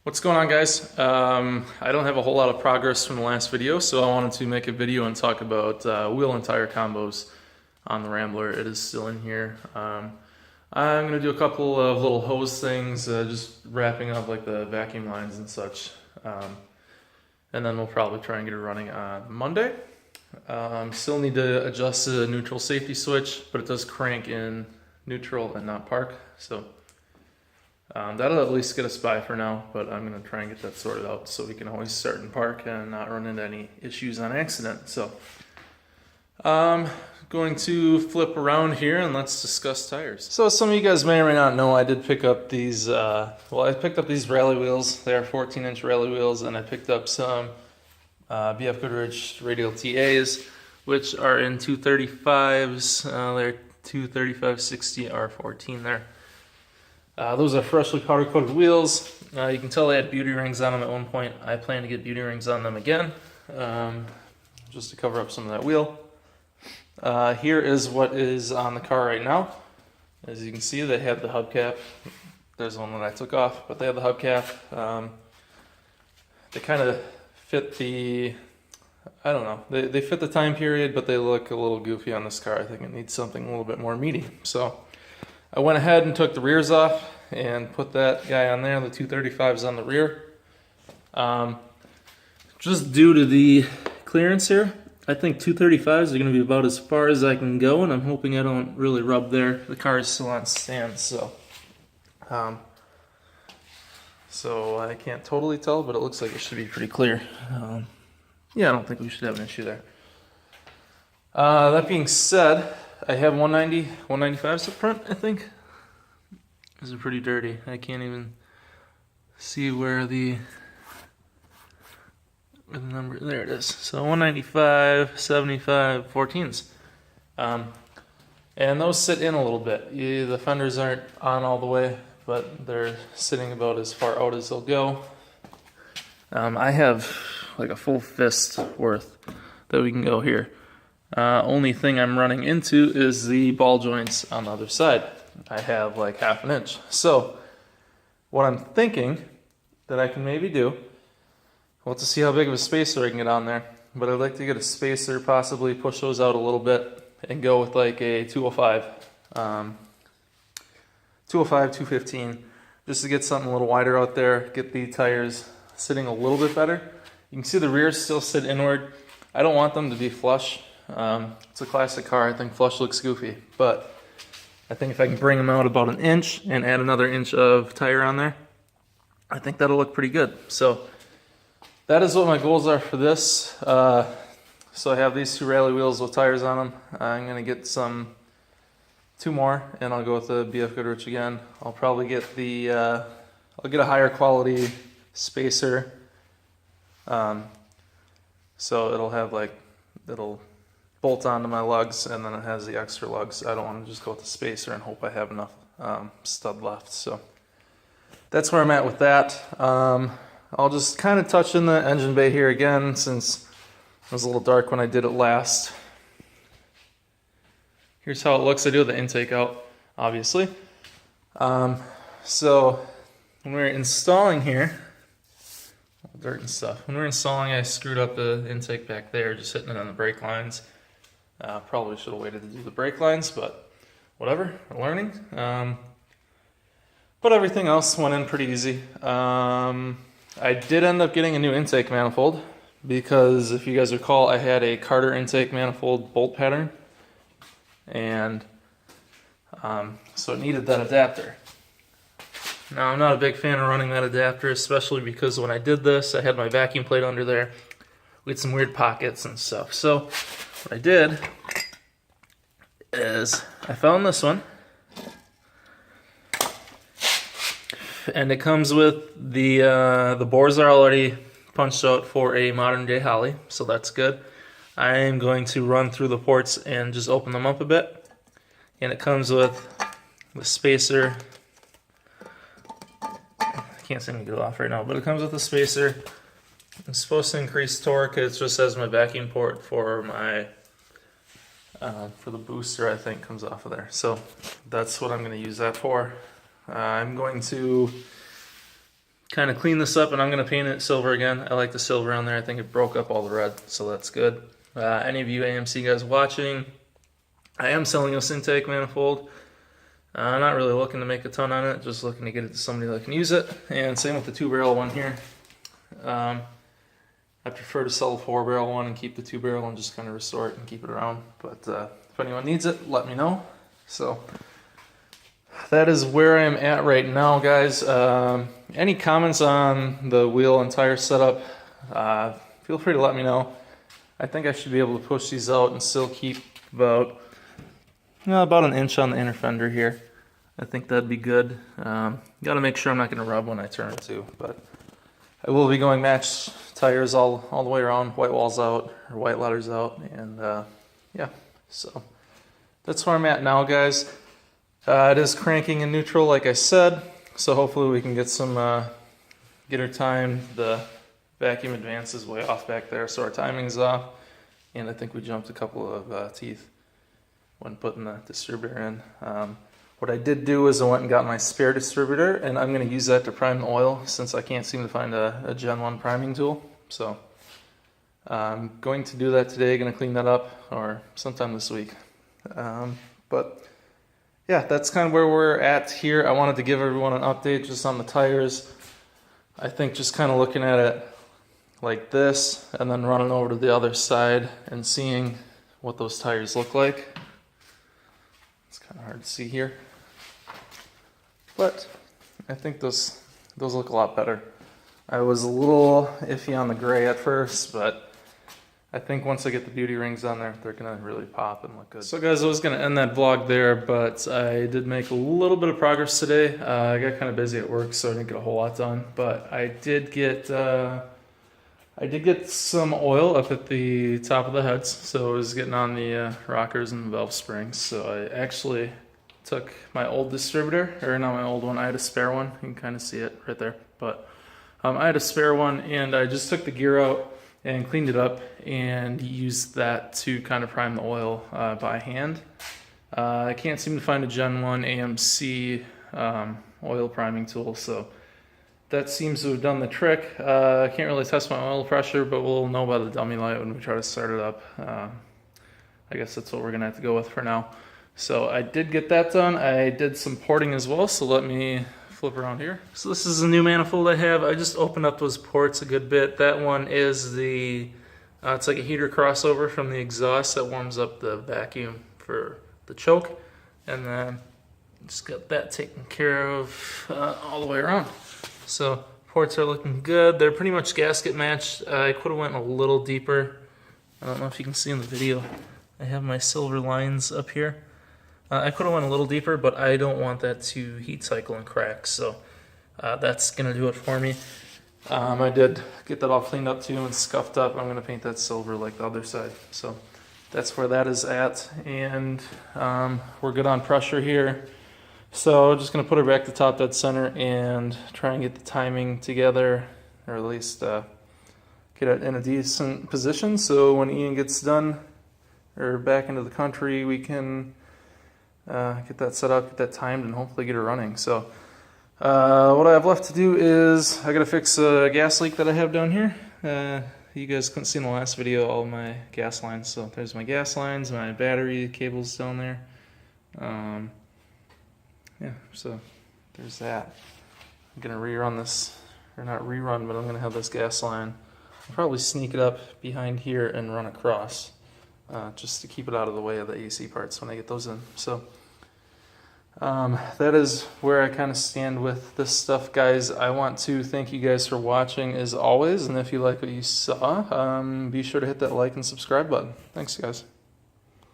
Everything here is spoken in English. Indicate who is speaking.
Speaker 1: What's going on, guys? I don't have a whole lot of progress from the last video, so I wanted to make a video and talk about wheel and tire combos on the Rambler. It is still in here. I'm going to do a couple of little hose things, just wrapping up like the vacuum lines and such. And then we'll probably try and get it running on Monday. Still need to adjust the neutral safety switch, but it does crank in neutral and not park, so that'll at least get us by for now, but I'm going to try and get that sorted out so we can always start and park and not run into any issues on accident. So I'm going to flip around here and let's discuss tires. So some of you guys may or may not know, I did pick up these, I picked up these rally wheels. They are 14-inch rally wheels, and I picked up some BF Goodrich radial TAs, which are in 235s. They're 235/60 R14 there. Those are freshly powder coated wheels. You can tell they had beauty rings on them at one point. I plan to get beauty rings on them again, just to cover up some of that wheel. Here is what is on the car right now. As you can see, they have the hubcap. There's one that I took off, but they have the hubcap. They kind of fit the, I don't know, they fit the time period, but they look a little goofy on this car. I think it needs something a little bit more meaty. So I went ahead and took the rears off and put that guy on there, the 235s on the rear. Just due to the clearance here, I think 235s are going to be about as far as I can go, and I'm hoping I don't really rub there. The car is still on stands, so I can't totally tell, but it looks like it should be pretty clear. Yeah, I don't think we should have an issue there. That being said, I have 195s up front, I think. These are pretty dirty. I can't even see where the number, there it is. So 195, 75, 14s. And those sit in a little bit. The fenders aren't on all the way, but they're sitting about as far out as they'll go. I have like a full fist worth that we can go here. Only thing I'm running into is the ball joints on the other side. I have like half an inch. So what I'm thinking that I can maybe do, well, to see how big of a spacer I can get on there, but I'd like to get a spacer, possibly push those out a little bit and go with like a 205, 215, just to get something a little wider out there, get the tires sitting a little bit better. You can see the rears still sit inward. I don't want them to be flush. It's a classic car. I think flush looks goofy, but I think if I can bring them out about an inch and add another inch of tire on there, I think that'll look pretty good. So that is what my goals are for this. So I have these two rally wheels with tires on them. I'm gonna get two more, and I'll go with the BF Goodrich again. I'll probably get the, I'll get a higher quality spacer. So it'll bolt onto my lugs, and then it has the extra lugs. I don't want to just go with the spacer and hope I have enough stud left. So that's where I'm at with that. I'll just kind of touch in the engine bay here again, since it was a little dark when I did it last. Here's how it looks. I do have the intake out, obviously. So when we're installing here, dirt and stuff. When we're installing, I screwed up the intake back there, just hitting it on the brake lines. Probably should have waited to do the brake lines, but whatever, we're learning. But everything else went in pretty easy. I did end up getting a new intake manifold, because if you guys recall, I had a Carter intake manifold bolt pattern, and so it needed that adapter. Now, I'm not a big fan of running that adapter, especially because when I did this, I had my vacuum plate under there. We had some weird pockets and stuff. So what I did is I found this one, and it comes with the bores are already punched out for a modern day Holley, so that's good. I am going to run through the ports and just open them up a bit, and it comes with the spacer. Can't seem to get it off right now, but it comes with a spacer. It's supposed to increase torque. It just has my vacuum port for my for the booster, I think, comes off of there. So that's what I'm going to use that for. I'm going to kind of clean this up, and I'm going to paint it silver again. I like the silver on there. I think it broke up all the red, so that's good. Any of you AMC guys watching, I am selling this intake manifold. I'm not really looking to make a ton on it, just looking to get it to somebody that can use it. And same with the 2-barrel one here. I prefer to sell the 4-barrel one and keep the 2-barrel and just kind of restore it and keep it around. But if anyone needs it, let me know. So that is where I'm at right now, guys. Any comments on the wheel and tire setup, feel free to let me know. I think I should be able to push these out and still keep about an inch on the inner fender here. I think that'd be good. Got to make sure I'm not going to rub when I turn too. But I will be going match tires all the way around, white walls out, or white letters out. And yeah, so that's where I'm at now, guys. It is cranking in neutral, like I said. So hopefully we can get some, get our time. The vacuum advance is way off back there, so our timing's off. And I think we jumped a couple of teeth when putting the distributor in. What I did do is I went and got my spare distributor, and I'm going to use that to prime the oil since I can't seem to find a Gen 1 priming tool. So I'm going to do that today, going to clean that up, or sometime this week. But yeah, that's kind of where we're at here. I wanted to give everyone an update just on the tires. I think just kind of looking at it like this and then running over to the other side and seeing what those tires look like. It's kind of hard to see here, but I think those look a lot better. I was a little iffy on the gray at first, but I think once I get the beauty rings on there, they're gonna really pop and look good. So guys, I was gonna end that vlog there, but I did make a little bit of progress today. I got kind of busy at work, so I didn't get a whole lot done, but I did get some oil up at the top of the heads, so I was getting on the rockers and the valve springs. So I actually took my old distributor, or not my old one, I had a spare one. You can kind of see it right there, but I had a spare one, and I just took the gear out and cleaned it up and used that to kind of prime the oil by hand. I can't seem to find a Gen 1 AMC oil priming tool, so that seems to have done the trick. I can't really test my oil pressure, but we'll know by the dummy light when we try to start it up. I guess that's what we're gonna have to go with for now. So I did get that done. I did some porting as well, so let me flip around here. So this is a new manifold I have. I just opened up those ports a good bit. That one is the, it's like a heater crossover from the exhaust that warms up the vacuum for the choke. And then just got that taken care of all the way around. So ports are looking good. They're pretty much gasket matched. I could have went a little deeper. I don't know if you can see in the video. I have my silver lines up here. I could have went a little deeper, but I don't want that to heat cycle and crack, so that's going to do it for me. I did get that all cleaned up too and scuffed up. I'm going to paint that silver like the other side. So that's where that is at, and we're good on pressure here. So just going to put her back to top dead center and try and get the timing together, or at least get it in a decent position so when Ian gets done or back into the country, we can get that set up, get that timed, and hopefully get it running. So what I have left to do is I gotta fix a gas leak that I have down here. You guys couldn't see in the last video all my gas lines. So there's my gas lines, my battery cables down there. Yeah, so there's that. I'm gonna rerun this, or not rerun, but I'm gonna have this gas line. I'll probably sneak it up behind here and run across, just to keep it out of the way of the AC parts when I get those in. So that is where I kind of stand with this stuff, guys. I want to thank you guys for watching as always, and if you like what you saw, be sure to hit that like and subscribe button. Thanks, guys.